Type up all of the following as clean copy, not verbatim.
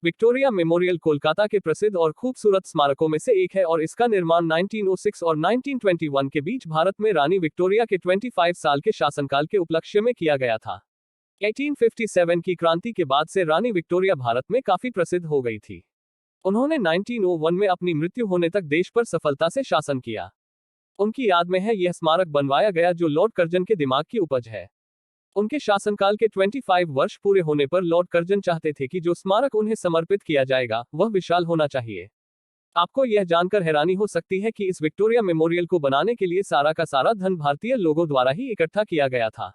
Victoria memorial Kolkata के प्रसिद्ध और खूबसूरत स्मारकों में से एक है और इसका निर्माण 1906 और 1921 के बीच भारत में रानी विक्टोरिया के 25 साल के शासनकाल के उपलक्ष्य में किया गया था। 1857 की क्रांति के बाद से रानी विक्टोरिया भारत में काफी प्रसिद्ध हो गई थी। उन्होंने 1901 में अपनी मृत्यु होने तक देश पर सफलता से शासन किया। उनकी याद में है यह स्मारक बनवाया गया जो लॉर्ड कर्जन के दिमाग की उपज है। उनके शासनकाल के 25 वर्ष पूरे होने पर लॉर्ड कर्जन चाहते थे कि जो स्मारक उन्हें समर्पित किया जाएगा वह विशाल होना चाहिए। आपको यह जानकर हैरानी हो सकती है कि इस विक्टोरिया मेमोरियल को बनाने के लिए सारा का सारा धन भारतीय लोगों द्वारा ही इकट्ठा किया गया था।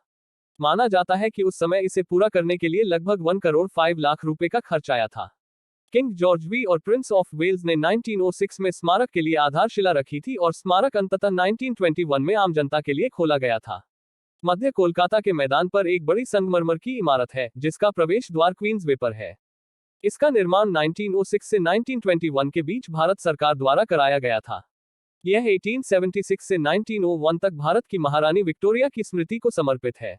माना जाता है कि उस समय इसे पूरा करने के लिए लगभग 1 करोड़ 5 लाख रुपए का खर्च आया था। किंग जॉर्ज वी और प्रिंस ऑफ वेल्स ने 1906 में स्मारक के लिए आधारशिला रखी थी और स्मारक अंततः 1921 में आम जनता के लिए खोला गया था। मध्य कोलकाता के मैदान पर एक बड़ी संगमरमर की इमारत है जिसका प्रवेश द्वार क्वींस वे पर है। इसका निर्माण 1906 से 1921 के बीच भारत सरकार द्वारा कराया गया था। यह 1876 से 1901 तक भारत की महारानी विक्टोरिया की स्मृति को समर्पित है।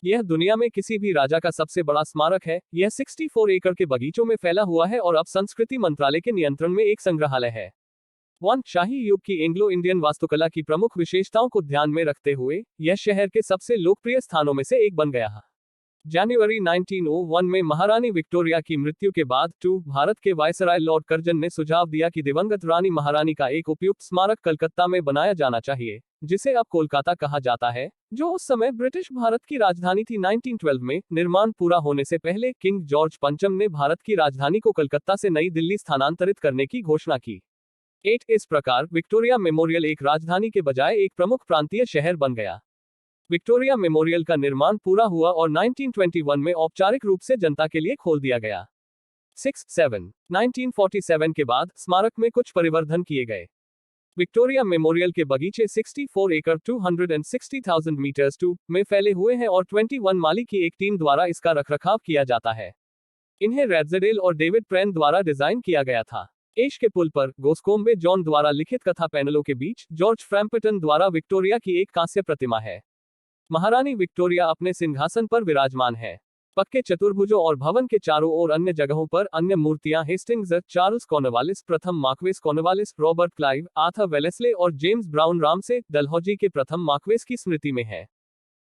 यह दुनिया में किसी भी राजा का सबसे बड़ा स्मारक है। यह 64 एकड़ के बगीचों में फैला हुआ है और अब संस्कृति मंत्रालय के नियंत्रण में एक संग्रहालय है। 1 शाही युग की एंग्लो इंडियन वास्तुकला की प्रमुख विशेषताओं को ध्यान में रखते हुए यह शहर के सबसे लोकप्रिय स्थानों में से एक बन गया है। जनवरी 1901 में महारानी विक्टोरिया की मृत्यु के बाद भारत के वायसराय लॉर्ड कर्जन ने सुझाव दिया कि दिवंगत रानी महारानी का एक उपयुक्त स्मारक कलकत्ता में बनाया जाना चाहिए, जिसे अब कोलकाता कहा जाता है, जो उस समय ब्रिटिश भारत की राजधानी थी। 1912 में निर्माण पूरा होने से पहले किंग जॉर्ज पंचम ने भारत की राजधानी को कलकत्ता से नई दिल्ली स्थानांतरित करने की घोषणा की। इस प्रकार विक्टोरिया मेमोरियल एक राजधानी के बजाय एक प्रमुख प्रांतीय शहर बन गया। विक्टोरिया मेमोरियल का निर्माण पूरा हुआ और 1921 में औपचारिक रूप से जनता के लिए खोल दिया गया। 1947 के बाद स्मारक में कुछ परिवर्धन किए गए। विक्टोरिया मेमोरियल के बगीचे 64 एकड़ 260,000 मीटर्स में फैले हुए हैं और 21 माली की एक टीम द्वारा इसका रखरखाव किया जाता है। इन्हें रैड्सडेल और डेविड प्रेन द्वारा डिजाइन किया गया था। एश के पुल पर गोस्कोम्बे जॉन द्वारा लिखित कथा पैनलों के बीच जॉर्ज फ्रैम्पटन द्वारा विक्टोरिया की एक कांस्य प्रतिमा है। महारानी विक्टोरिया अपने सिंहासन पर विराजमान है। पक्के चतुर्भुजों और भवन के चारों ओर अन्य जगहों पर अन्य मूर्तियां हेस्टिंग्स, चार्ल्स कॉर्नवालिस प्रथम Marquess Cornwallis, Robert Clive, Arthur Wellesley और जेम्स ब्राउन रामसे डलहौजी के प्रथम मार्क्वेस की स्मृति में है।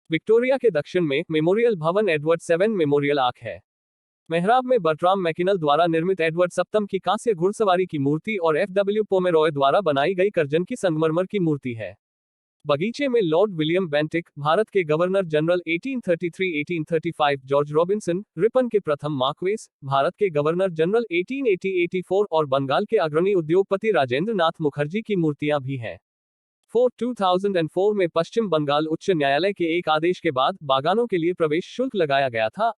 विक्टोरिया के दक्षिण में मेमोरियल भवन एडवर्ड 7 मेमोरियल आर्क है। मेहराब में बर्ट्राम मैकिनल द्वारा निर्मित एडवर्ड सप्तम की कांस्य घुड़सवारी की मूर्ति और FW पोमेरॉय द्वारा बनाई गई कर्जन की संगमरमर की मूर्ति है। बगीचे में लॉर्ड विलियम बेंटिक, भारत के governor general 1833-1835, George Robinson, Ripon के प्रथम मार्क्वेस, भारत के गवर्नर जनरल 1880-84 और बंगाल के अग्रणी उद्योगपति राजेंद्र नाथ मुखर्जी की मूर्तियां भी हैं। 2004 में पश्चिम बंगाल उच्च न्यायालय के एक आदेश के बाद बागानों के लिए प्रवेश शुल्क लगाया गया था।